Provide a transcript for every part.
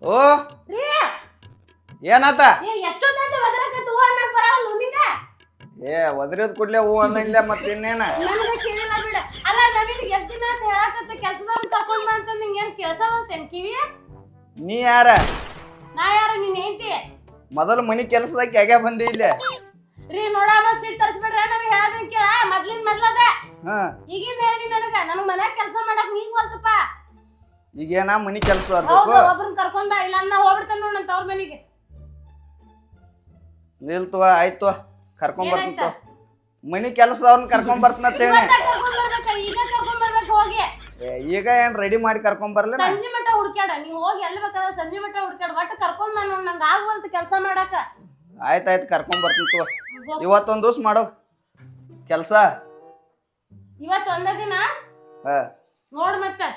ಓ ಏನಾತ ಏ ಒದರಿದ್ ಕೂಡ್ಲೆ ಹೂ ಅನ್ನಂಗಿಲ್ಲ ಮತ್ತ ಇನ್ನೇನ ನೀ ಯಾರ ಮೊದಲು ಮನಿ ಕೆಲಸದಾಗ ಹೇಗೆ ಬಂದಿ ಇಲ್ಲ ರೀ ನೋಡಮ್ಮ ಸಿಟ್ ತರಿಸ್ಬಿಡ್ರ ನನಗೆ ಹೇಳೋದನ್ನ ಕೇಳ ಮೊದ್ಲದ ಈಗಿಂದ ಹೇಳಿ ನನಗೆ ಮನ್ಯಾಗ ಕೆಲಸ ಮಾಡಕ್ ನೀಗ್ ಬರ್ತಪ್ಪ ಈಗೇನ ಮನಿ ಕೆಲಸ ಒಬ್ರನ್ನ ಕರ್ಕೊಂಡ ಇಲ್ಲ ನಾ ಹೋಗ್ಬಿಡ್ತಾನೆ ನೋಡ್ ನನ್ನ ತವ್ರ ಮನೆಗೆ ನಿಲ್ತವ ಆಯ್ತು ಕರ್ಕೊಂಡ್ ಬರ್ತ ಮನಿ ಕೆಲಸದವ್ರನ್ನ ಕರ್ಕೊಂಡ್ ಬರ್ತೇನೆ ಈಗ ಕರ್ಕೊಂಡ್ ಬರ್ಬೇಕು ಹೋಗಿ ಈಗ ಏನ್ ರೆಡಿ ಮಾಡಿ ಕರ್ಕೊಂಡ್ ಬರ್ಲ ಸಂಜೆ ಮಟ್ಟ ಹುಡ್ಕ್ಯಾಡ ನೀವ್ ಹೋಗಿ ಎಲ್ಲಿ ಬೇಕಾದ್ರೆ ಸಂಜೆ ಮಟ್ಟ ಹುಡ್ಕ್ಯಾಡ ಒಟ್ಟು ಕರ್ಕೊಂಡ್ ನಾನು ನಂಗೆ ಆಗ್ವಲ್ತು ಕೆಲಸ ಮಾಡಾಕ ಆಯ್ತಾಯ್ತು ಕರ್ಕೊಂಡ್ ಬರ್ತಿತ್ತು ಇವತ್ತೊಂದ್ ದಿವ್ಸ ಮಾಡೋ ಕೆಲ್ಸ ಇವತ್ತು ಒಂದ ದಿನ ನೋಡ್ ಮತ್ತೆ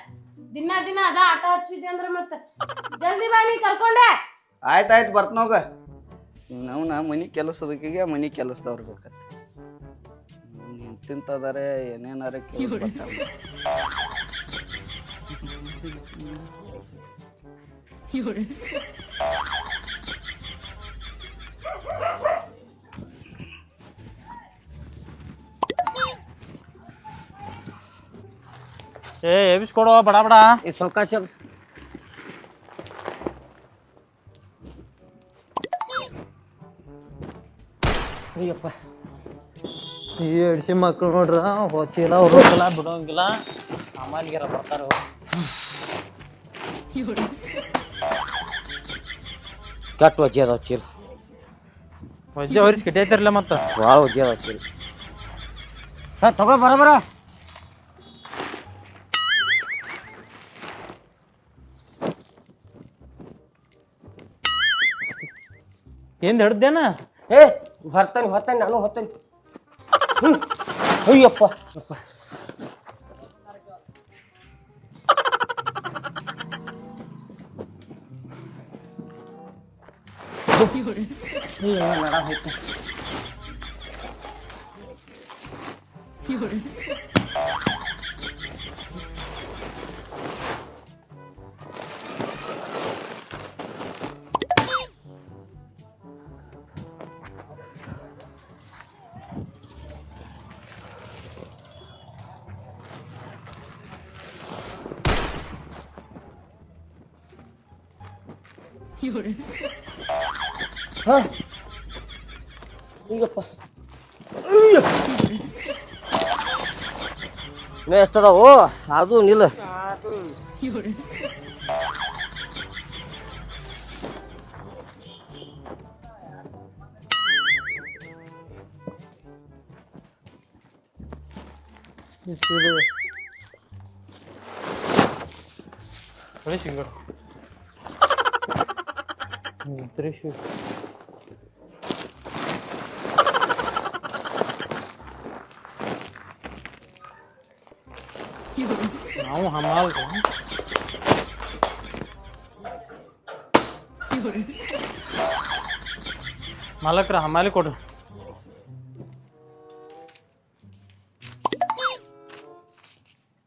ದಿನ ಅದ ಆಟ ಹಚ್ಚಿದ್ದೆ ಅಂದ್ರೆ ಮತ್ತೆ ಜಲ್ದಿ ಬಾ ನೀ ಕರ್ಕೊಂಡೆ ಆಯ್ತಾಯ್ತು ಬರ್ತನೋಗ ನಾವು ಮನಿ ಕೆಲಸದಕ್ಕೆ ಮನಿ ಕೆಲಸದವ್ರು ಬೇಕತ್ತೆ ತಿಂತದಾರೆ ಏನೇನಾರ ಎಬ್ಬಿಸ್ಕೊಡು ಬಡ ಬಡ ಈ ಸೊಕಾಶ ಅಯ್ಯಪ್ಪ ಈ ಎಡ್ಸಿ ಮಕ್ಳು ನೋಡ್ರ ಹೋಚಿಲ್ಲ ಹೊರಲ್ಲ ಬಿಡೋಂಗಿಲ್ಲ ಆಮಾಲಿಗೆರ ಬರ್ತಾರ ಕಟ್ ವಜ್ಜಿ ಅದಾವ ಚೀಲ ವಜ್ಜೆ ಹೊರಿಸಿ ಕಟ್ಟಿಯತ್ತಿರಲ್ಲ ಮತ್ತ ಭಾಳ ವಜ್ಜಿ ಅದಾವ ಚೀಲ ಹಾಂ ತಗೋ ಬರ ಏನ್ ಹಿಡ್ದೇನ ಏ ಹೊತ್ತಾನೆ ನಾನು ಹೊತ್ತಾನೆ ಅಯ್ಯಪ್ಪ ಈಗಪ್ಪ ಇನ್ನೂ ಎಷ್ಟದಾವು ಅದು ನಿಲ್ಲ ಸಿಂಗರ್ ದೃಶ್ಯ ನಾವು ಹಮಾಲ್ ಮಾಲಕ್ರ ಹಮಾಲಿ ಕೊಡು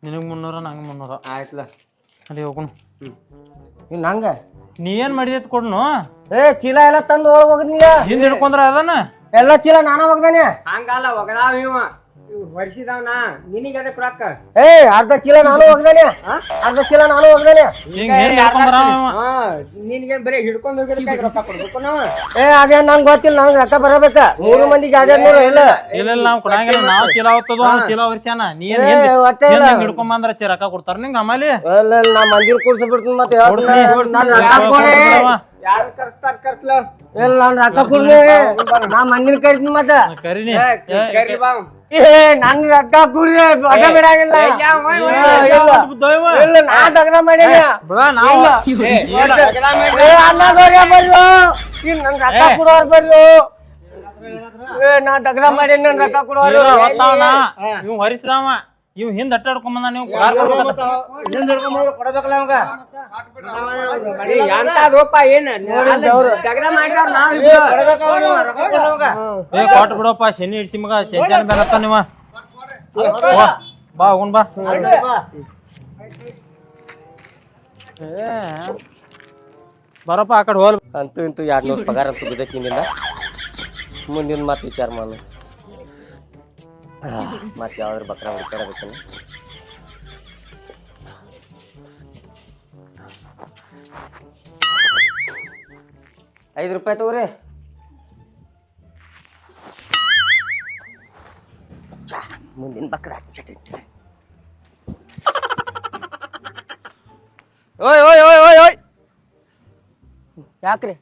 ನಿನಗೆ 300 ನಂಗೆ 300 ಆಯ್ತಲ್ಲ ಅಲ್ಲಿ ಹೋಗೋಣ ಇನ್ನು ಹಂಗ ನೀ ಏನ್ ಮಾಡಿದೈತ್ ಕೊಡ್ನು ಏ ಚೀಲ ಎಲ್ಲ ತಂದು ಒಳಗೆ ಹೋಗಿದ್ನಿಲ್ಲ ಹಿಂದ್ ಹಿಡ್ಕೊಂಡ್ರ ಅದನ್ನ ಎಲ್ಲ ಚೀಲ ನಾನ ಹೋಗ್ದಾನೆ ಹಂಗಲ್ಲ ಒಗದಾವ ಇವ ವರ್ಷಿದವನ ನಿನಗೆ ಅದಕ್ಕೆ ರೊಕ್ಕ ಏ ಅರ್ಧ ಚೀಲ ನಾನು ಹೋಗ್ದಾನೆ ಹಿಂಗ್ ಏನ್ ಹಿಡ್ಕೊಂಡ್ ಬರಾವ ಅವ. ನಿನಗೆ ಬರೀ ಹಿಡ್ಕೊಂಡು ಹೋಗಿದ್ದಕ್ಕೆ ರೊಕ್ಕ ಕೊಡ್ಬೇಕು ನಾವು ಏ ಅದೇ ನಂಗೆ ಗೊತ್ತಿಲ್ಲ ನನಗೆ ರೊಕ್ಕ ಬರಬೇಕ 3 ಮಂದಿಗೆ 200 ಇಲ್ಲ ಇಲ್ಲ ನಾವು ಕೊಡಂಗಿಲ್ಲ ನಾವು ಚೀಲ ಹೊತ್ತದು ಅವ್ನು ಚೀಲ ಹೊರ್ಸ್ಯಾನ ನೀ ಏನ್ ಒಟ್ಟೆ ಇಲ್ಲ ಹಿಡ್ಕೊಂಡ್ ಬಂದ್ರ ರೊಕ್ಕ ಕೊಡ್ತಾರ ನಿಂಗ ಹಮಾಲಿ ಇಲ್ಲ ನಾ ಮಂದಿರ ಕೂಡ್ಸಿ ಬಿಡ್ತೀನಿ ಮತ್ತೆ ಯಾರು ಕರ್ಸ್ತಾರ ಕರ್ಸ್ಲ ಇಲ್ಲ ನಾನು ರೊಕ್ಕ ಕೊಡ್ಲಿ ನಾ ಮಂದಿನ ಕರಿತೀನಿ ಮತ್ತೆ ಕರೀನಿ ಕರಿ ಬಾ ಏ ನನ್ ರೊಕ್ಕ ಕುಡ್ರಿ ಅದ ಬಿಡಂಗಿಲ್ಲ ಇಲ್ಲ ನಾ ತಗದ ಮಾಡೀನಿ ಅನ್ನದವ್ರೆ ಬರ್ಲು ಇನ್ ನನ್ ರೊಕ್ಕ ಕೊಡೋರ್ ಬರ್ಲು ಏ ನಾ ತಗದ ಮಾಡೀನಿ ನನ್ ರೊಕ್ಕ ಕೊಡೋರು ಇವ್ ಹರಿಸ್ರಾವ ಇವ್ ಹಿಂದ್ ಅಟ್ಟಾಡ್ಕೊಂಬಂದ ನೀವು ಕೊಡಬೇಕಲ್ಲ ಅವಂಗ ಎಂತದೋಪ ಏನ್ ಜಗಳ ಮಾಡ್ಯಾರ ನಾವ್ ಏ ಕೊಟ್ಟು ಬಿಡಪ್ಪ ಶನಿ ಹಿಡ್ಸಿ ಮಗ ಚಂಚನ ಬೇಲತ್ತ ನೀವ ಬಾ ಹೋಗುನ್ ಬಾ ಬರಪ್ಪ ಆ ಕಡೆ ಹೋಲ್ ಅಂತೂ ಇಂತೂ 200 ಪಗಾರ ಅಂತೂ ಬಿದ್ದಕ್ಕಿಂದ ಮುಂದಿನ ಮಾತು ವಿಚಾರ ಮಾಡು ಮತ್ತೆ ಯಾವ್ದಾರು ಬಕ್ರ ಹುಡ್ಕಾಡಬೇಕೇನು ₹5 ತಗೋರಿ ಮುಂದಿನ ಬಕ್ರ ಚಟಿ ಓಯ್ ಓಯ್ ಓಯ್ ಓಯ್ ಓಯ್ ಯಾಕ್ರಿ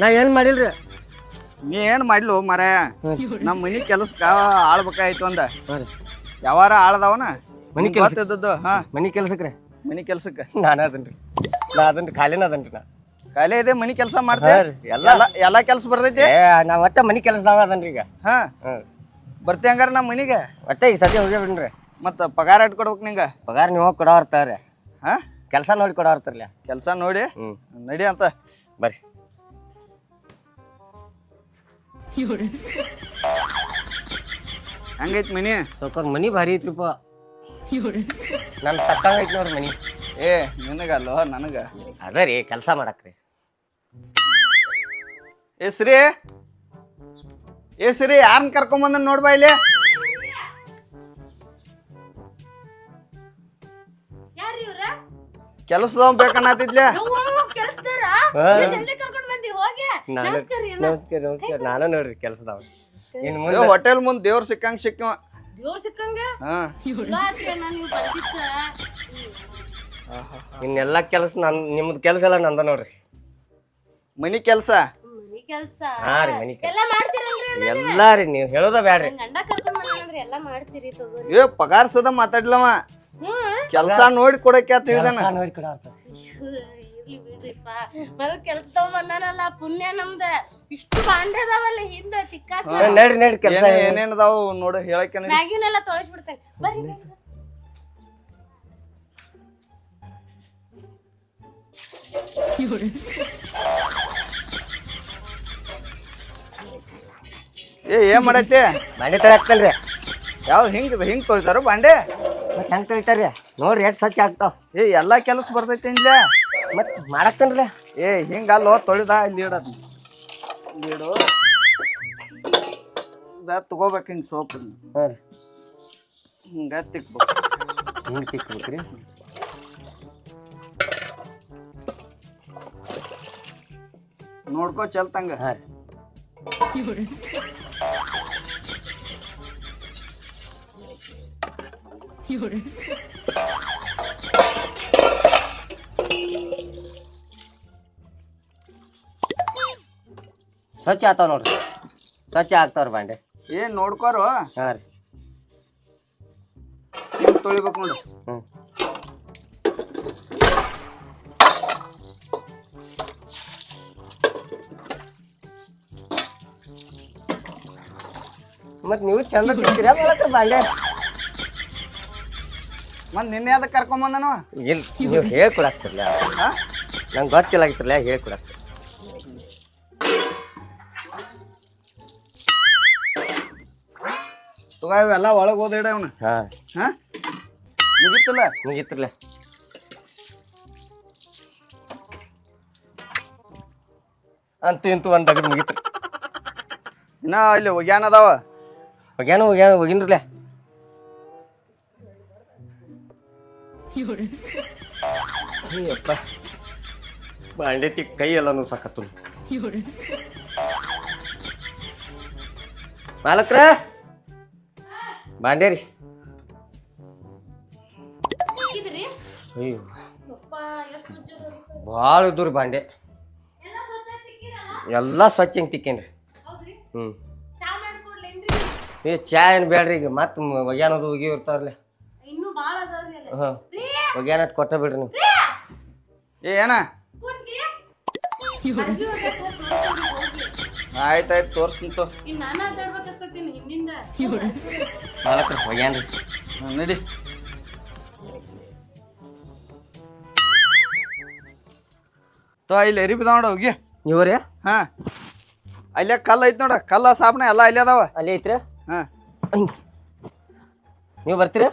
ನಾ ಏನ್ ಮಾಡಿಲ್ರಿ ನೀ ಏನ್ ಮಾಡ್ಲು ಮರ ನಮ್ಮ ಮನಿ ಕೆಲಸಕ್ಕ ಆಳ್ಬೇಕಾಯ್ತು ಅಂದ ಹಾಂ ರೀ ಯಾವಾರ ಆಳ್ದವನ ಮನಿ ಕೆಲ್ಸ ಗೊತ್ತಿದ್ದದ್ದು ಹಾ ಮನಿ ಕೆಲ್ಸಕ್ಕೆ ರೀ ಮನಿ ಕೆಲ್ಸಕ್ಕ ನಾನು ಅದನ್ರಿ ನಾ ಅದನ್ರಿ ಖಾಲಿನ ಅದನ್ರಿ ನಾ ಕಾಲೇ ಇದೆ ಮನಿ ಕೆಲಸ ಮಾಡ್ತೆ ಹಾಂ ರೀ ಎಲ್ಲಾ ಕೆಲಸ ಬರ್ತೈತಿ ನಾ ಒಟ್ಟ ಮನಿ ಕೆಲ್ಸದಾಗ ಅದನ್ರಿ ಈಗ ಹಾ ಹಾಂ ಬರ್ತಿ ಹಂಗಾರ ನಮ್ಮ ಮನಿಗೆ ಒಟ್ಟ ಈಗ ಸದ್ಯ ಹೋಗ್ಯಾಬಿಡ್ರಿ ಮತ್ತ ಪಗಾರ ಇಟ್ ಕೊಡ್ಬೇಕು ನಿಂಗ ಪಗಾರ ನೀವು ಹೋಗಿ ಕೊಡೋರ್ತಾರ್ರಿ ಹಾ ಕೆಲಸ ನೋಡಿ ಕೊಡೋರ್ತಾರಲ್ಲ ಕೆಲಸ ನೋಡಿ ನಡಿ ಅಂತ ಬರ್ರಿ ಹಂಗೈತ್ ಮನಿ ಸ್ವಲ್ಪ ಮನಿ ಭಾರಿ ಐತ್ರಿಪ್ಪ ನನ್ನ ತಕ್ಕಂಗ ಐತಿ ನೋಡ್ರಿ ಮನಿ ಏ ನಿನಗಲ್ಲೋ ನನಗ ಅದ ರೀ ಕೆಲಸ ಮಾಡಕ್ರಿ ಏ ಶ್ರೀ ಯಾರನ್ನ ಕರ್ಕೊಂಬಂದ ನೋಡ್ಬಾ ಇಲ್ಲಿ ಯಾರು ಇವ್ರ ಕೆಲಸದವ್ ಬೇಕನ್ನತ್ತಿದ್ಲೆ ಕೆಲಸದಾರ ಜಲ್ದಿ ಕರ್ಕೊಂಡ್ ಬಂದಿ ಹೋಗಿ ನಮಸ್ಕಾರ ನಾನು ನೋಡ್ರಿ ಕೆಲಸದವ ಇನ್ ಮುಂದೆ ಹೋಟೆಲ್ ಮುಂದ್ ದೇವ್ರ ಸಿಕ್ಕಂಗ್ ಸಿಕ್ಕವ ದೇವ್ರ ಸಿಕ್ಕಂಗ ಹಾ ಚಲೋ ಆತ್ರಿ ಅಣ್ಣ ನೀವು ಬಂದಿದ್ದ ಇನ್ನೆಲ್ಲಾ ಕೆಲಸ ನಿಮ್ದು ಕೆಲಸ ಎಲ್ಲ ನಂದ ನೋಡ್ರಿ ಮನಿ ಕೆಲ್ಸ ಮನಿ ಕೆಲ್ಸ ಹಾ ರೀ ಮನಿ ಕೆಲಸ ಎಲ್ಲಾ ಮಾಡ್ತೀರಲ್ರಿ ಎಲ್ಲಾ ರೀ ನೀವು ಹೇಳೋದ ಬ್ಯಾಡ್ರಿ ಗಂಡ ಕರ್ಕೊಂಡ್ ಬಂದ್ರಿ ಎಲ್ಲಾ ಮಾಡ್ತೀರಿ ತಗೋರಿ ಏ ಪಗಾರ ಸದ ಮಾತಾಡ್ಲವ ಕೆಲ್ಸ ನೋಡಿ ಕೊಡಕ್ಕೆ ತಿಳಿದಾನ ಕೆಲಸ ನೋಡಿ ಕೊಡೋರ್ತಾರ ಇರ್ಲಿ ಬಿಡ್ರಿಪ್ಪ ಮೊದಲ್ ಕೆಲ್ಸದವ್ ಬಂದಾನಲ್ಲ ಪುಣ್ಯ ನಮ್ದ ಇಷ್ಟು ಬಾಂಡೆ ಅದಾವಲ್ಲ ಹಿಂದ ತಿಕ್ಕಾಕ ನಡ್ರಿ ಕೆಲಸ ಏನೇನದಾವ್ ನೋಡು ಹೇಳಕ್ಕೆ ಮ್ಯಾಗಿನೆಲ್ಲ ತೊಳಸ್ಬಿಡ್ತೇನೆ ಬರ್ರಿ ಏನ್ ಮಾಡೈತಿ ಬಾಂಡೆ ತೊಳಾಕ್ತಲ್ರಿ ಯಾವ್ದು ಹಿಂಗ್ ತೊಳಿತಾರ ಬಾಂಡೆ ಮತ್ತೆ ಹೆಂಗ್ ತೊಳಿತಾರ್ರಿ ನೋಡ್ರಿ ಎಷ್ಟು ಸ್ವಚ್ಛ ಆಗ್ತಾವ ಎಲ್ಲಾ ಕೆಲಸ ಬರ್ತೈತಿ ಇನ್ಲೆ ಮತ್ ಮಾಡಾಕ್ತೇನ್ರಿ ಹಿಂಗಲ್ಲೋ ತೊಳಿದ ಇಲ್ಲಿ ಇಡೋದು ಇಡು ತಗೋಬೇಕು ಹಿಂಗ್ ಸೋಪ್ ಹಾಂ ರೀ ಹಿಂಗ ತಿಕ್ಬೇಕು ಹಿಂಗೆ ತಿಕ್ಬೇಕ್ರಿ ನೋಡ್ಕೋ ಚಲ್ತಂಗ ಹಾಂ ರೀ ಸ್ವಚ್ಛ ಆಗ್ತಾವ ನೋಡ್ರಿ ಸ್ವಚ್ಛ ಆಗ್ತಾವ್ರಿ ಬಾಂಡೆ ಏನ್ ನೋಡ್ಕೋರು ಹಾಂ ರೀ ಹಿಂಗ್ ತೊಳಿಬೇಕು ನೋಡು ಹ್ಞೂ ಮತ್ ನೀವು ಚಂದ ತಿಂತೀರ ಮಾಡಕ್ರಿ ಬಾಂಡೆ ಮತ್ ನಿನ್ನೆ ಅದಕ್ಕೆ ಕರ್ಕೊಂಬಂದನು ಇಲ್ಲಿ ನೀವು ಹೇಳ್ಕೊಡಾಕ್ತಿರ್ಲ ನಂಗೆ ಗೊತ್ತಿಲ್ಲಾಗಿತ್ತಿರ್ಲ ಹೇಳ್ಕೊಡಾಕ್ತಿರ್ ತಗೋ ಇವೆಲ್ಲ ಒಳಗೆ ಓದಿಡ ಅವನು ಹಾಂ ಹಾ ಮುಗಿತಲ್ಲ ಮುಗೀತಿರ್ಲ ಅಂತೂ ಇಂತೂ ಒಂದು ತೆಗೆದು ಮುಗೀತ್ರಿ ಇನ್ನ ಇಲ್ಲಿ ಒಗ್ಯಾನ ಅದಾವ ಹೋಗಿನ್ರಲ್ಲ ಅಯ್ಯಪ್ಪ ಬಾಂಡೆ ತಿಕ್ ಕೈ ಎಲ್ಲ ನುಸಾಕತ್ತು ಮಾಲಕ್ರ ಬಾಂಡೆ ರೀ ಅಯ್ಯೋ ಭಾಳ ಇದ್ದು ರೀ ಬಾಂಡೆ ಎಲ್ಲ ಸ್ವಚ್ಛ ಹಿಂಗೆ ತಿಕ್ಕೇನ್ರಿ ಹ್ಞೂ ಏ ಚಾ ಏನು ಬೇಡ್ರಿ ಈಗ ಮತ್ತೆ ಒಗ್ಯಾನದು ಹೋಗಿ ಇರ್ತಾರಲ್ಲ ಇನ್ನೂ ಬಾಳ ಅದಾವ್ರಿ ಅಲ್ಲ ಹಾಂ ಒಗ್ಯಾನ ಕೊಟ್ಟ ಬಿಡ್ರಿ ನೀವು ಏನ ಆಯ್ತಾಯ್ತು ತೋರ್ಸ್ತಿಂತು ಇನ್ ನಾನು ಅದಾಡ್ಬೇಕಾಗ್ತತೀನಿ ಹಿಂದಿಂದ ಮಾಲಕ್ರ ಹೋಗ್ಯಾನ್ರಿ ನಡಿ ತೋ ಇಲ್ಲಿ ಎರಿ ಬಿದ್ದಾವ ನೋಡ ಹೋಗಿ ನೀವ್ರಿ ಹಾ ಅಲ್ಲೇ ಕಲ್ಲು ಐತಿ ನೋಡ ಕಲ್ಲ ಸಾಪ್ನ ಎಲ್ಲ ಅಲ್ಲೇ ಅದಾವ ಅಲ್ಲಿ ಐತ್ರಿ ಹಾ ನೀವು ಬರ್ತೀರ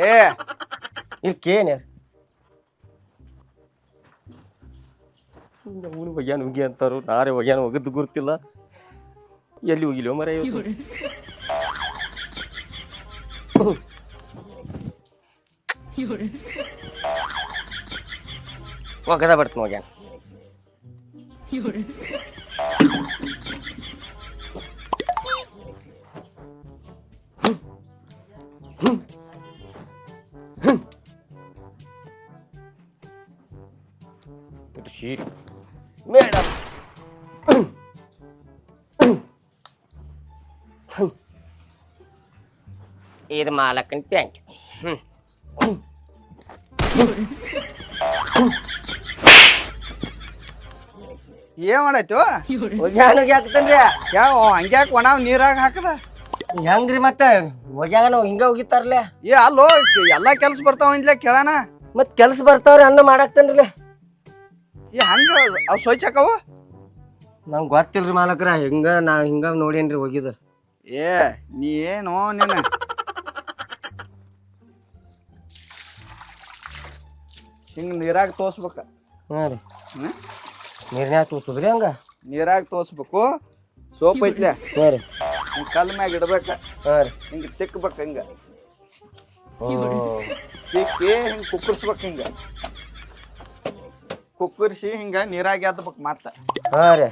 ಏ ಇಲ್ಲಿ ಕೇಳಿ ಅವನು ಒಗ್ಯಾನ ಹೋಗಿ ಅಂತಾರು ನಾರೇ ಒಗ್ಯಾನ ಹೋಗದ್ದು ಗುರ್ತಿಲ್ಲ ಎಲ್ಲಿ ಹೋಗಿಲ್ವ ಮರ ಒಗದ ಬರ್ತೀನಿ ಒಗ್ಯಾನ ಇದು ಸೀರೆ ಮೇಡಮ್ ಇದು ಮಾಲಕನ ಪ್ಯಾಂಟ್ ಏನ್ ಮಾಡಾಯ್ತು ಒಗ್ಯಾನ ಹೋಗಿ ಹಾಕ್ತೇನ್ರಿ ಯಾವ ಹಂಗ್ಯಾಕ ಒಣ ನೀರಾಗ ಹಾಕದ ಹೆಂಗ್ರಿ ಮತ್ತೆ ಒಗ್ಯಾನ ಹಿಂಗ ಹೋಗಿತ್ತಾರಲ್ಲ ಏ ಅಲ್ಲೋ ಎಲ್ಲಾ ಕೆಲ್ಸ ಬರ್ತಾವ ಇಂದ್ಲೆ ಕೇಳಣ ಮತ್ ಕೆಲ್ಸ ಬರ್ತಾವ್ರಿ ಅನ್ನ ಮಾಡಾಕ್ತೇನ್ರಿ ಏ ಹಂಗ ಅವ್ ಸೊಯ್ಚಾಕವ ನಂಗೆ ಗೊತ್ತಿಲ್ರಿ ಮಾಲಕ್ರ ಹಿಂಗ ನೋಡೇನ್ರಿ ಹೋಗಿದ ಏ ನೀ ಏನೋ ನೀನ ಹಿಂಗ ನೀರಾಗ ತೋರ್ಸ್ಬೇಕ ಹಾಂ ರೀ ಹ್ಮ್? ನೀರ್ನ್ಯಾಗ ತೂಸುದ್ರಿ ಹಂಗ ನೀರಾಗ ತೋರ್ಸ್ಬೇಕು ಸೋಪ್ ಐತ್ಲೆ ಹಾಂ ರೀ ಹಿಂಗ ಕಲ್ ಮ್ಯಾಗ ಇಡ್ಬೇಕ ಹಾಂ ರೀ ಹಿಂಗ ತಿಕ್ಬೇಕ ಹಿಂಗ ತಿಕ್ಕಿ ಹಿಂಗ ಕುಕ್ಕರ್ಸ್ಬೇಕ ಹಿಂಗ ಕುಕ್ಕರ್ಸಿ ಹಿಂಗ ನೀರಾಗ ಎದ್ದಬೇಕು ಹಾಂ ರೀ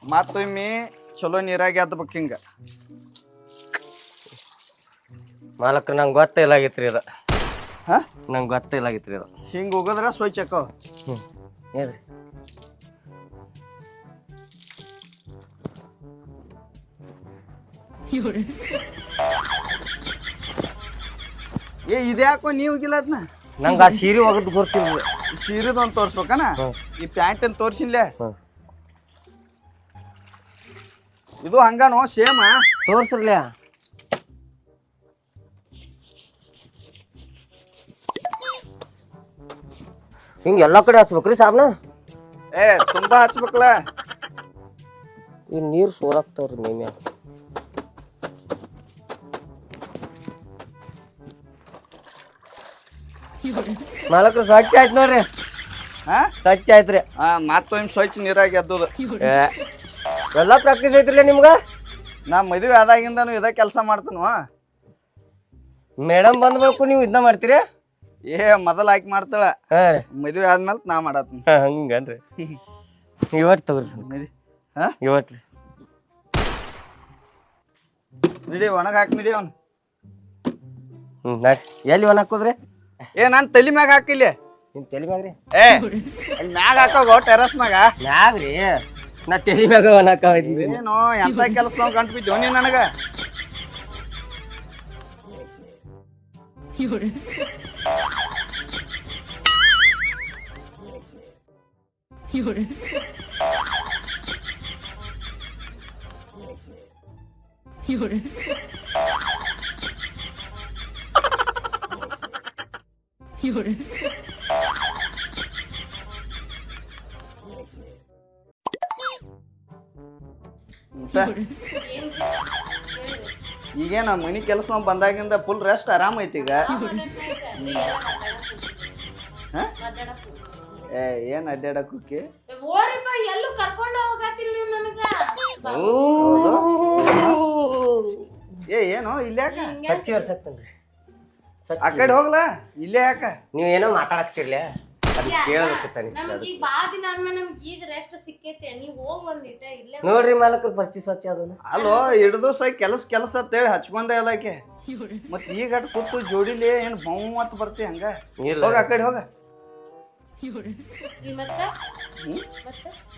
ಮತ್ತೊಮ್ಮೆ ಚಲೋ ನೀರಾಗ ಎದ್ದಬೇಕು ಹಿಂಗ ಮಾಲಕ್ರ ನಂಗೆ ಗೊತ್ತಿಲ್ಲಾಗಿತ್ರಿ ಇದು ಹಾ ನಂಗೆ ಗೊತ್ತಿಲ್ಲಾಗಿತ್ರಿ ಇದು ಹಿಂಗ ಹೋಗದ್ರ ಸ್ವಚ್ಛಕ್ಕವ ಹ್ಞೂ ಏನ್ರಿ ಏ ಇದ್ಯಾಕೋ ನೀವು ಹೋಗಿಲ್ಲ ಅದನ್ನ ನಂಗೆ ಆ ಸೀರೆ ಹೋಗೋದು ಗೊತ್ತಿಲ್ಲ ಸೀರೆದೊಂದು ತೋರ್ಸ್ಬೇಕನ ಈ ಪ್ಯಾಂಟ್ ಅಂತ ತೋರ್ಸಿನ್ಲೆ ಹ್ಞೂ ಇದು ಹಂಗಾನೋ ಸೇಮ ತೋರ್ಸ್ರಲ್ಲ ಹಿಂಗೆ ಎಲ್ಲ ಕಡೆ ಹಚ್ಬೇಕ್ರಿ ಸಾಬ್ನ ಏ ತುಂಬಾ ಹಚ್ಬೇಕಲ್ಲ ಈ ನೀರು ಸೋರಾಕ್ತಾವ್ರಿ ಮೈ ಮ್ಯಾಗ ಮಾಲಕ್ರು ಸ್ವಚ್ಛ ಆಯ್ತು ನೋಡ್ರಿ ಹಾ ಸ್ವಚ್ಛ ಆಯ್ತ್ರಿ ಮತ್ತೊಮ್ಮೆ ಸ್ವಚ್ಛ ನೀರಾಗ ಎದ್ದದು ಎಲ್ಲ ಪ್ರಾಕ್ಟೀಸ್ ಐತ್ರಿ ನಿಮ್ಗ ನಾ ಮದುವೆ ಆದಾಗಿಂದನು ಇದ ಕೆಲಸ ಮಾಡ್ತಾನು ಮೇಡಮ್ ಬಂದ್ಬೇಕು ನೀವು ಇದನ್ನ ಮಾಡ್ತೀರಿ ಏ ಮೊದಲ ಆಕಿ ಮಾಡ್ತಾಳ ಹಾ ಮದುವೆ ಆದ್ಮೇಲೆ ನಾ ಮಾಡತ್ತೀನಿ ಹಂಗನ್ರಿ ಇವತ್ತು ತಗೋರಿ ಹಾ ಇವತ್ರಿ ನಡಿ ಒಣಗ ಹಾಕಿ ನಡಿ ಅವ್ನು ನಡಿ ಎಲ್ಲಿ ಒಣ ಹಾಕೋದ್ರಿ ಏ ನಾನ್ ತಲಿ ಮ್ಯಾಗ ಹಾಕಿಲ್ಲ ನಿಮ್ ತಲೆ ಮ್ಯಾಗ್ರಿ ಏ ಅಲ್ಲಿ ಮ್ಯಾಗ ಹಾಕೋಗೋ ಟೆರಸ್ ಮ್ಯಾಗ ಮ್ಯಾಗ್ರಿ ನಾ ತಲೆ ಮ್ಯಾಗ ಒಣ ಹಾಕಿದ್ವಿ ಏನು ಎಂತ ಕೆಲಸ ನಾವು ಗಂಟು ಬಿದ್ದೇವ್ ನೀ ನನಗ ಈಗೇನ ಮನಿ ಕೆಲಸ ಬಂದಾಗಿಂದ ಫುಲ್ ರೆಸ್ಟ್ ಆರಾಮ್ ಐತಿ ಈಗ ಏ ಏನ್ ಅಡ್ಡಾಡಕ್ಕೆ ಓರಿಪ್ಪ ಎಲ್ಲೂ ಕರ್ಕೊಂಡು ಹೋಗತ್ತಿಲ್ಲ ನೀವು ನನಗ ಏ ಏನೋ ಇಲ್ಲಿ ಯಾಕ ಹಚ್ಚಿ ವರ್ಷತ್ತನ್ರಿ ಆ ಕಡೆ ಹೋಗ್ಲಾ ಇಲ್ಲೇ ಯಾಕ ನೀವು ಏನೋ ಮಾತಾಡಕ್ತಿರ್ಲ ಅದು ಕೇಳಬೇಕಿತ್ತು ಅನಿಸ್ತದೆ ನಮಗ್ ಈಗ ಬಾ ದಿನ ಆದ್ಮೇಲೆ ನಮ್ಗೆ ಈಗ ರೆಸ್ಟ್ ಸಿಕ್ಕೈತೆ ನೀವ್ ಹೋಗ್ ಒಂದಿಟ್ಟ ಇಲ್ಲೇ ನೋಡ್ರಿ ಮಾಲಕರು ಪರಿಚಯ ಸ್ವಚ್ಛ ಅದನ್ನ ಅಲ್ಲೋ ಹಿಡ್ದು ದಿವಸ ಕೆಲಸ ಅಂತೇಳಿ ಹಚ್ಕೊಂಡೆ ಎಲ್ಲಾಕೆ ಮತ್ ಈಗ ಅಟ್ ಕೂತು ಜೋಡಿಲಿ ಏನ್ ಬಹುಮತ್ ಬರ್ತಿ ಹಂಗ ಇಲ್ಲ ಹೋಗ ಆ ಕಡೆ ಹೋಗ ಮತ್ತೆ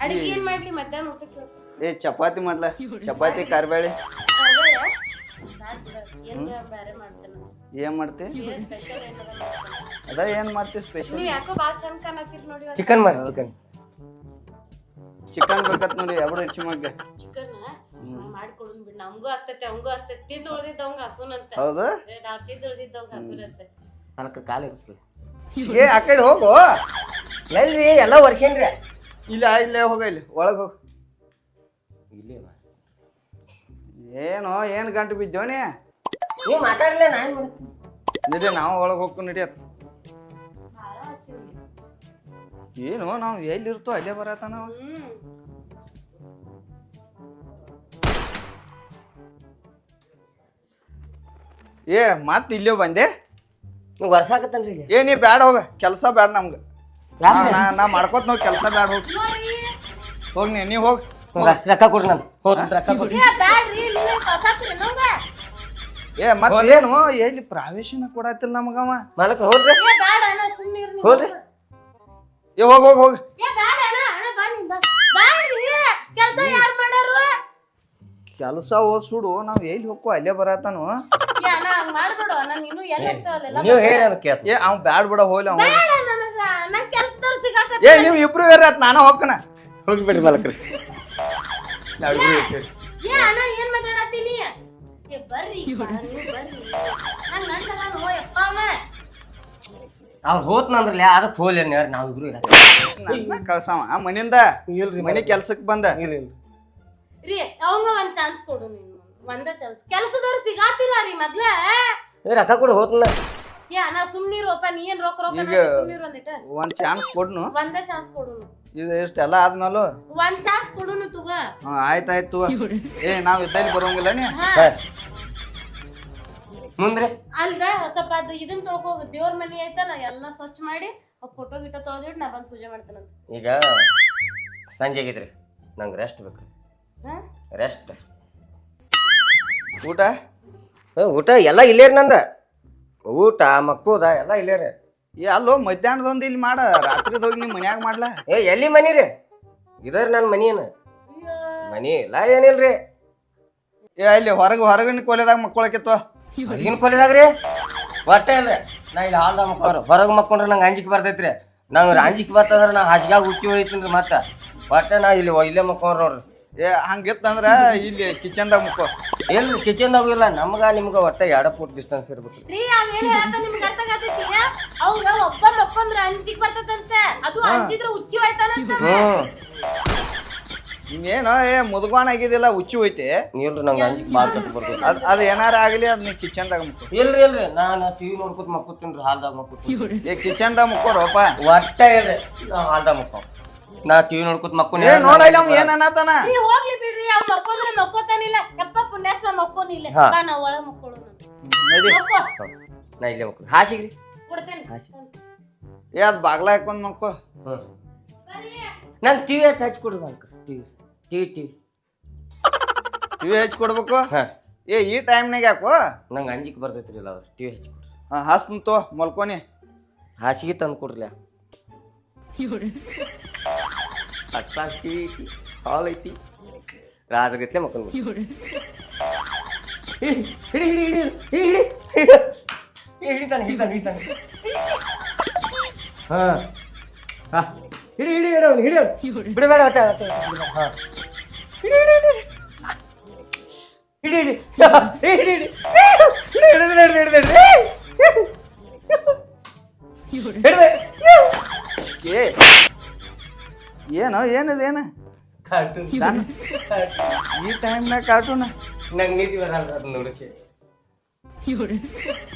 ಅಡಿಗೆ ಏನ್ ಮಾಡ್ಲಿ ಮಧ್ಯಾಹ್ನ ಊಟಕ್ಕೆ ಏ ಚಪಾತಿ ಮಾಡ್ಲ ಚಪಾತಿ ಕಾರ್ಬೇಳಿ ಬೇರೆ ಮಾಡ್ತೇನೆ ಏನ್ ಮಾಡ್ತಿ ಸ್ಪೆಷಲ್ ಅದ ಏನ್ ಮಾಡ್ತಿ ಸ್ಪೆಷಲ್ ನೀವ್ ಯಾಕೋ ಬಾಳ ಚಂದ ಕಾಣತ್ತೀರಿ ನೋಡಿ ಚಿಕನ್ ಮಾಡಿ ಚಿಕನ್ ಚಿಕನ್ ಬೇಕತ್ ನೋಡಿ ಎರಡು ಹೆಚ್ಚು ಮಗ್ಗ ಚಿಕನ್ ಮಾಡ್ಕೊಡುನ್ ಬಿಡ್ ನಮಗೂ ಆಗ್ತೈತೆ ಅವಂಗೂ ಆಗ್ತೈತೆ ತಿಂದು ಉಳ್ದಿದ್ದವಂಗ ಹಸುನಂತೆ ಹೌದು ನಾ ತಿಂದು ಉಳ್ದಿದ್ದವಂಗ ಹಸುನಂತೆ ನನಗೆ ಕಾಲು ಇರಿಸ್ಲಿ ಏ ಆ ಕಡೆ ಹೋಗು ಎಲ್ರಿ ಎಲ್ಲ ವರ್ಷೇನ್ರಿ ಇಲ್ಲೇ ಹೋಗ ಇಲ್ಲಿ ಒಳಗೆ ಹೋಗು ಇಲ್ಲಿ ಏನೋ ಏನು ಗಂಟು ಬಿದ್ದೋನಿ ನೀವು ಮಾತಾಡಲ್ಲ ನಾನು ಮಾಡ್ತೀನಿ ನಡಿ ನಾವು ಒಳಗೆ ಹೋಗ್ಕೊಂಡು ನಡಿಯತ್ ಏನು ನಾವು ಎಲ್ಲಿರ್ತೋ ಅಲ್ಲೇ ಬರತ್ತ ನಾವು ಏ ಮತ್ ಇಲ್ಲೇ ಬಂದೆ ನೀವು ವರ್ಷ ಆಗತ್ತನ್ರಿ ಇಲ್ಲಿ ಏ ನೀ ಬ್ಯಾಡ ಹೋಗ ಕೆಲಸ ಬ್ಯಾಡ ನಮ್ಗೆ ನಾ ಮಾಡ್ಕೋತ ನಾವು ಕೆಲಸ ಬ್ಯಾಡ ಹೋಗ್ ನೀ ಹೋಗ್ ರೊಕ್ಕ ಕೊಡ್ರಿ ನಾನು ಹೋದ್ ರೊಕ್ಕ ಕೊಡ್ರಿ ಬ್ಯಾಡ್ರಿ ನೀವೇ ಕಸಾಕ್ರಿ ನಂಗ ಏ ಮತ್ತೇನು ಎಲ್ಲಿ ಪ್ರಾವೇಶನ ಕೊಡತ್ತಿಲ್ಲ ನಮಗವ ಮಾಲಕ್ ಹೋದ್ರಿ ಬ್ಯಾಡ ಅಣ್ಣ ಸುಮ್ಮನಿರ್ ನೀವು ಹೋಗ್ರಿ ಏ ಹೋಗ್ ಹೋಗ್ ಹೋಗ್ ಬ್ಯಾಡ ಅಣ್ಣ ಅಣ್ಣ ಬಾ ನೀನ್ ಬಾ ಬ್ಯಾಡ್ರಿ ಕೆಲಸ ಯಾರು ಮಾಡಾರು ಕೆಲಸ ಓದ್ಸುಡು ನಾವು ಎಲ್ಲಿ ಹೋಗ್ಕೋ ಅಲ್ಲೇ ಬರತ್ತಾನು ಅಣ್ಣ ಹಂಗ್ ಮಾಡ್ಬೇಡು ಅಣ್ಣ ನೀನು ಎಲ್ಲಿ ಹೋಗ್ತಾವಲ್ಲ ನೀವು ಹೇಳಿ ನಾನು ಕೇಳ್ತೀನಿ ಏ ಅವ್ ಬ್ಯಾಡ್ ಬಿಡ ಹೋಗ್ಲಿ ಅವ ಬೇಡ ನನಗ ನನ್ ಕೆಲ್ಸದವ್ರು ಸಿಗಾಕತ್ತ ಏ ನೀವು ಇಬ್ರು ಬೇರೆ ಆತ್ ನಾನ ಹೋಗ್ಕನ ಹೋಗ್ಬಿಡ್ರಿ ಮಾಲಕ್ರಿ ಏ ಅಣ್ಣ ಏನ್ ಮಾತಾಡತ್ತೀನಿ ಏ ಬರ್ರಿ ನೀವು ಬರ್ರಿ ನಂಗ್ ಗಂಡ ನಾನು ಯಪ್ಪ ಅವ ಅವ್ರು ಹೋತ್ನಂದ್ರಲ್ಲ ಅದಕ್ಕೆ ಹೋಗ್ಲಿ ನಾವಿಬ್ರು ನನ್ನ ಕಳ್ಸವ ಆ ಮನಿಂದ ಇಲ್ರಿ ಮನಿ ಕೆಲ್ಸಕ್ ಬಂದ ಇಲ್ಲ ರೀ ಅವಂಗ ಒಂದ್ ಚಾನ್ಸ್ ಕೊಡು ನೀನು ಒಂದೇ ಚಾನ್ಸ್ ಕೆಲ್ಸದವ್ರು ಸಿಗಾತಿಲ್ಲ ರೀ ಮೊದ್ಲ ರೊಕ್ಕ ಕೊಡು ಹೋತ್ನ ಏ ಅಣ್ಣ ಸುಮ್ನಿರೋಪ ನೀ ಏನ್ ರೊಕ್ಕ ರೊಕ್ಕ ಈಗ ಸುಮ್ನಿರು ಒಂದಿಟ ಒಂದ್ ಚಾನ್ಸ್ ಕೊಡ್ನು ಒಂದೇ ಚಾನ್ಸ್ ಕೊಡುನು ಇದು ಇಷ್ಟೆಲ್ಲ ಆದ್ಮೇಲು ಒಂದ್ ಚಾನ್ಸ್ ಕೊಡುನು ತುಗ ಆಯ್ತಾಯ್ತು ಏ ನಾವ್ ಇದ್ದಲ್ಲಿ ಬರೋಂಗಿಲ್ಲ ನೀ ಮುಂದ್ರಿ ಅಲ್ದ ಸ್ವಲ್ಪ ಅದು ಇದನ್ ತೊಳ್ಕೋಗ ದೇವ್ರ ಮನಿ ಐತಲ್ಲ ಎಲ್ಲ ಸ್ವಚ್ಛ ಮಾಡಿ ಫೋಟೋ ಗಿಟ ತೊಳೆದಿಟ್ಟು ನಾ ಬಂದ್ ಪೂಜೆ ಮಾಡ್ತೇನಂತ ಈಗ ಸಂಜೆ ಆಗೈತ್ರಿ ನಂಗೆ ರೆಸ್ಟ್ ಬೇಕ್ರಿ ರೆಸ್ಟ್ ಊಟ ಊಟ ಎಲ್ಲ ಇಲ್ಲೇರಿ ನಂದ ಊಟ ಮಕ್ಕುದ ಎಲ್ಲ ಇಲ್ಲೇರಿ ಏ ಅಲ್ಲೋ ಮಧ್ಯಾಹ್ನದೊಂದು ಇಲ್ಲಿ ಮಾಡ ರಾತ್ರಿದ ಹೋಗಿ ನಿಮ್ ಮನ್ಯಾಗ ಮಾಡ್ಲಾ ಏ ಎಲ್ಲಿ ಮನಿ ರೀ ಇದರ ನನ್ನ ಮನಿ ಏನ ಮನಿ ಇಲ್ಲ ಏನಿಲ್ರಿ ಏ ಅಲ್ಲಿ ಹೊರಗಿನ ಕೊಲೆದಾಗ ಮಕ್ಕೊಳಕಿತ್ತು ಹೊರಗಿನ ಕೊಲೆದಾಗ್ರಿ ಒಟ್ಟ ಇಲ್ರಿ ನಾ ಇಲ್ಲಿ ಹಾಲ್ದಾಗ ಮಕ್ಕೋರ ಹೊರಗೆ ಮಕ್ಕೊಂಡ್ರೆ ನಂಗೆ ಅಂಜಿಕೆ ಬರ್ತೈತ್ರಿ ನಂಗೆ ಅಂಜಿಕೆ ಬರ್ತಂದ್ರೆ ನಾ ಹಾಸಿಗಾಗ ಹುಚ್ಚಿ ಹೋಯ್ತೀನಿ ಮತ್ತೆ ಒಟ್ಟ ನಾ ಇಲ್ಲೇ ಮಕ್ಕೋರ್ ನೋಡ್ರಿ ಏ ಹಂಗಿತ್ತಂದ್ರ ಇಲ್ಲಿ ಕಿಚನ್ದಾಗ ಮುಕ್ಕೋ ಎಲ್ರಿ ಕಿಚನ್ದಾಗೂ ಇಲ್ಲ ನಮ್ಗ ನಿಮ್ಗ ಒಟ್ಟ 2 ಫೂಟ್ ಡಿಸ್ಟೆನ್ಸ್ ಇರ್ಬೇಕು ರೀ ಅವೇನ್ ಹೇಳ್ತ ನಿಮ್ಗೆ ಅರ್ಥ ಆಗತೈತಿ ಅವಂಗ ಒಬ್ಬ ಮಕ್ಕೊಂದ್ರ ಅಂಜಿಕ್ ಬರ್ತದಂತ ಅದು ಅಂಜಿದ್ರ ಉಚ್ಚಿ ಹೋಯ್ತಾನಂತ ಇನ್ನೇನೋ ಏ ಮುದ್ಗೋಣ ಆಗಿದಿಲ್ಲ ಹುಚ್ಚಿ ಹೋಯ್ತಿ ಇಲ್ರಿ ನಂಗೆ ಅಂಜಿಕೆ ಬಾಳ್ ಕಟ್ಟು ಬರ್ತೈತಿ ಅದ್ ಏನಾರ ಆಗ್ಲಿ ಅದ್ ನೀ ಕಿಚನ್ದಾಗ ಮುಕ್ಕೋ ಇಲ್ರಿ ನಾನು ಟಿವಿ ನೋಡ್ಕೊತ ಮಕ್ಕೋತೀನ್ರಿ ಹಾಲ್ದಾಗ ಮಕ್ಕೋತೀನಿ ಏ ಕಿಚನ್ದಾಗ ಮುಕ್ಕೋರಪ್ಪ ಒಟ್ಟ ಇಲ್ರಿ ನಾ ಹಾಲ್ದಾಗ ಮಕ್ಕೋ ನಾ ಟಿವಿ ನೋಡ್ಕೊತ ಮಕ್ಕೋನಿ ಏ ನೋಡಲ್ಲ ಅವ್ ಏನ್ ಅನ್ನತಾನ ರೀ ಹೋಗ್ಲಿ ಬಿಡ್ರಿ ಅವ್ ಮಕ್ಕೊಂದ್ರೆ ಮಕ್ಕೋತಾನಿಲ್ಲ ಯಪ್ಪ ಪುಣ್ಯಾತ್ಮ ಮಕ್ಕೋನಿಲ್ಲ ಬಾ ನಾ ಒಳಗ್ ಮಕ್ಕೊಳ್ಳೋಣ ನಡಿ ಮಕ್ಕೋ ನಾ ಇಲ್ಲೇ ಮಕ್ಕೋ ಹಾಸಿಗ್ರಿ ಕೊಡ್ತೇನೆ ಏ ಅದ್ ಬಾಗ್ಲ ಹಾಕೊಂಡ್ ಮಕ್ಕೋ ನಂಗೆ ಟಿವಿ ಹಚ್ಕೊಡ್ರಿ ಅಂಕ ಟಿವಿ ಟಿವಿ ಹಚ್ಚಿ ಕೊಡ್ಬೇಕು ಹಾ ಏ ಈ ಟೈಮ್ನಾಗ ಯಾಕೋ ನಂಗೆ ಅಂಜಿಕೆ ಬರ್ತೈತ್ರಿ ಇಲ್ಲ ಅವ್ರು ಟಿವಿ ಹಚ್ಕೊಡ್ರಿ ಹಾಸ್ತಂತೋ ಮಲ್ಕೋನಿ ಹಾಸಿಗೆ ತಂದು ಕೊಡ್ರಲ್ಲ ಹಸ್ತಾಗ ಟಿವಿ ಐತಿ ಹಾಲ್ ಐತಿ ರಾತ್ರಿಗತ್ಲೆ ಮಕ್ಕೊಂಡು ಹಿಡಿ ಹಿಡಿ ಹಿಡಿ ಹಿಡಿ ಹಿಡಿತಾನೆ ಹಾ ಹಾ ಹಿಡಿ ಹಿಡಿ ಹಿಡಿ ಹಿಡಿ ಬಿಡಬೇಡ ಹಾ ಹಿಡಿ ಹಿಡಿ ಹಿಡಿ ಹಿಡಿ ಹಿಡಿ ಹಿಡಿ ಹಿಡಿದೆ ಏ ಏನೋ ಏನಿದೆ ಏನ ಈ ಟೈಮ್ನಾಗ ಕಾರ್ಟೂನ್ ನಂಗೆ ನೀತಿ ಬರಲ್ಲ ಅದನ್ನ ನೋಡಿಸಿ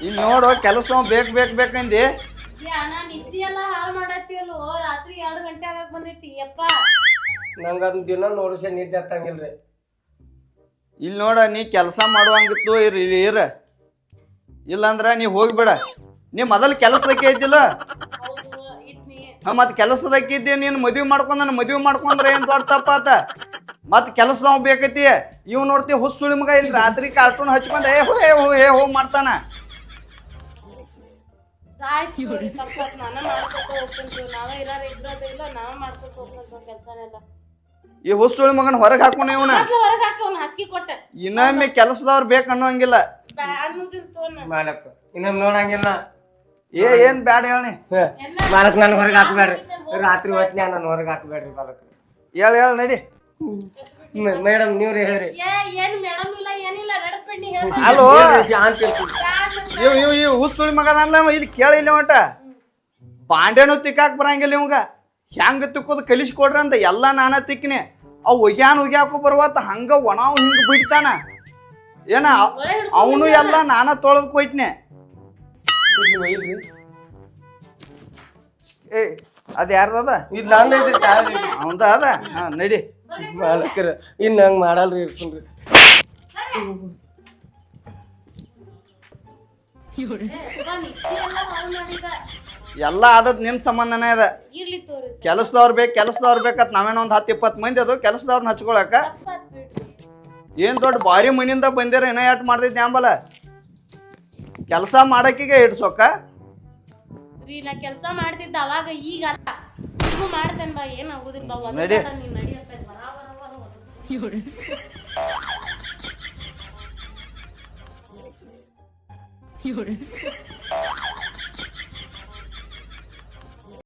ಇಲ್ಲಿ ನೋಡು ಕೆಲಸ ಬೇಕಂದಿ ಅಣ್ಣ ನಿದ್ದೆ ಎಲ್ಲ ಹಾಳು ಮಾಡತ್ತೀವಲ್ಲೋ ರಾತ್ರಿ 2 ಗಂಟೆ ಆಗಕ್ ಬಂದೈತಿ ಯಪ್ಪ ನಂಗೆ ಅದನ್ನ ದಿನ ನೋಡಿಸಿ ನಿದ್ದೆ ಹತ್ತಂಗಿಲ್ರಿ ಇಲ್ಲಿ ನೋಡ ನೀ ಕೆಲಸ ಮಾಡುವಂಗಿತ್ತು ಇರ ಇಲ್ಲಂದ್ರ ನೀ ಹೋಗ್ಬೇಡ ನೀ ಮೊದಲು ಕೆಲಸದಕ್ಕೆ ಇದ್ದಿಲ್ಲ ಹೌದು ಇದ್ನಿ ಮತ್ ಕೆಲಸದಕ್ಕೆ ಇದ್ದಿ ನೀನ್ ಮದ್ವಿ ಮಾಡ್ಕೊಂಡ್ರೆ ಏನ್ ದೊಡ್ಡ ತಪ್ಪಾತ ಮತ್ ಕೆಲಸದವ್ ಬೇಕೈತಿ ಇವ್ ನೋಡ್ತಿ ಹುಸುಳಿ ಮಗ ಇಲ್ಲಿ ರಾತ್ರಿ ಕಾರ್ಟೂನ್ ಹಚ್ಕೊಂಡ ಏ ಹೋ ಮಾಡ್ತಾನ ಆಯ್ತು ನಾನ ಮಾಡ್ಕೊತ ಹೋಗ್ಕೊಂತೀವಿ ನಾವೇ ಇಬ್ರದೇ ಇಲ್ಲ ನಾವೇ ಮಾಡ್ಕೊತ ಹೋಗ್ಕೊಂತೀವಿ ಕೆಲ್ಸನೆಲ್ಲ ಈ ಹುಸುಳಿ ಮಗನ್ ಹೊರಗೆ ಹಾಕೋಣ ಇವನ ಹೊರಗೆ ಹಾಕವ್ನ ಹಾಸಿಗೆ ಕೊಟ್ಟ ಇನ್ನೊಮ್ಮೆ ಕೆಲಸದವ್ರು ಬೇಕನ್ನೋಂಗಿಲ್ಲ ಅನ್ನೋದಿಲ್ ತೋನ ಮಾಲಕ್ ಇನ್ನೊಮ್ಮೆ ನೋಡಂಗಿಲ್ಲ ಏನ್ ಬ್ಯಾಡ ಹೇಳಿ ಮಾಲಕ್ ನನ್ ಹೊರಗೆ ಹಾಕ್ಬೇಡ್ರಿ ರಾತ್ರಿ ಹೊತ್ನ್ಯಾ ನನ್ ಹೊರಗೆ ಹಾಕ್ಬೇಡ್ರಿ ಮಾಲಕ್ ಹೇಳ ನಡಿ. ಮೇಡಮ್ ನೀವ್ರಿ ಹೇಳ್ರಿ. ಏನ್ ಮೇಡಮ್ ಇಲ್ಲ ಏನಿಲ್ಲ ನಡಪಣ್ಣಿ ಅಲ್ಲೋ ಶಾಂತಿ ಇರ್ತೀನಿ. ಇವ್ ಹುಸುಳಿ ಮಗದಲ್ಲ ಇಲ್ಲಿ ಕೇಳಿ ಇಲ್ಲ ಒಟ್ಟ ಪಾಂಡ್ಯನು ತಿಕ್ಕಾಕ್ ಬರಂಗಿಲ್ಲ ಇವಂಗ ಹೆಂಗ ತಿಕ್ಕೋದು ಕಲಿಸ್ಕೊಡ್ರಿ ಅಂತ ಎಲ್ಲಾ ನಾನ ತಿಕ್ಕಿನಿ ಅವ್ ಒಗ್ಯಾಕು ಬರ್ವತ್ತ ಹಂಗ ಒಣವ್ ಹಿಂಗ ಬಿಡ್ತಾನ ಏನ ಅವನು ಎಲ್ಲ ನಾನ ತೊಳೆದ್ ಕೊಯ್ಟ್ನೆ. ಏ ಅದ ಯಾರ್ದದ? ಇದು ನಂದೈತ್ರಿ ತಾಳ್ರಿ. ಅವಂದ ಅದ. ಹಾ ನಡಿ. ಮಾಲಕರ ಇನ್ನು ಹಂಗೆ ಮಾಡಲ್ರಿ ಇರ್ತೀನಿ. ಎಲ್ಲ ಆದದ್ ನಿಮ್ ಸಂಬಂಧನೇ ಅದ. ಇರ್ಲಿ ತೋರಿ ಕೆಲ್ಸದವ್ರ ಬೇಕತ್ ನಾವೇನೋ ಒಂದ್ 10-20 ಮಂದಿ ಅದು ಕೆಲ್ಸದವ್ರನ್ನ ಹಚ್ಕೊಳಕ. ಏನ್ ದೊಡ್ಡ ಭಾರಿ ಮನಿಯಿಂದ ಬಂದಿರ ಏನ ಯಾಟ್ ಮಾಡ್ತೈತಿ ಆಂಬಲ ಕೆಲಸ ಮಾಡಕ್ಕಿಗೆ ಹಿಡ್ಸೋಕ. ರೀ ನಾ ಕೆಲ್ಸ ಮಾಡ್ತಿದ್ದ ಅವಾಗ ಈಗ ಅಲ್ಲ ಇದು ಮಾಡ್ತೇನೆ ಬಾ ಏನ್ ಆಗುದಿಲ್ಲ ಬಾ ನಡಿ. ನೀನ್ ನಡಿ ಅಂತ ಬರಾಬರ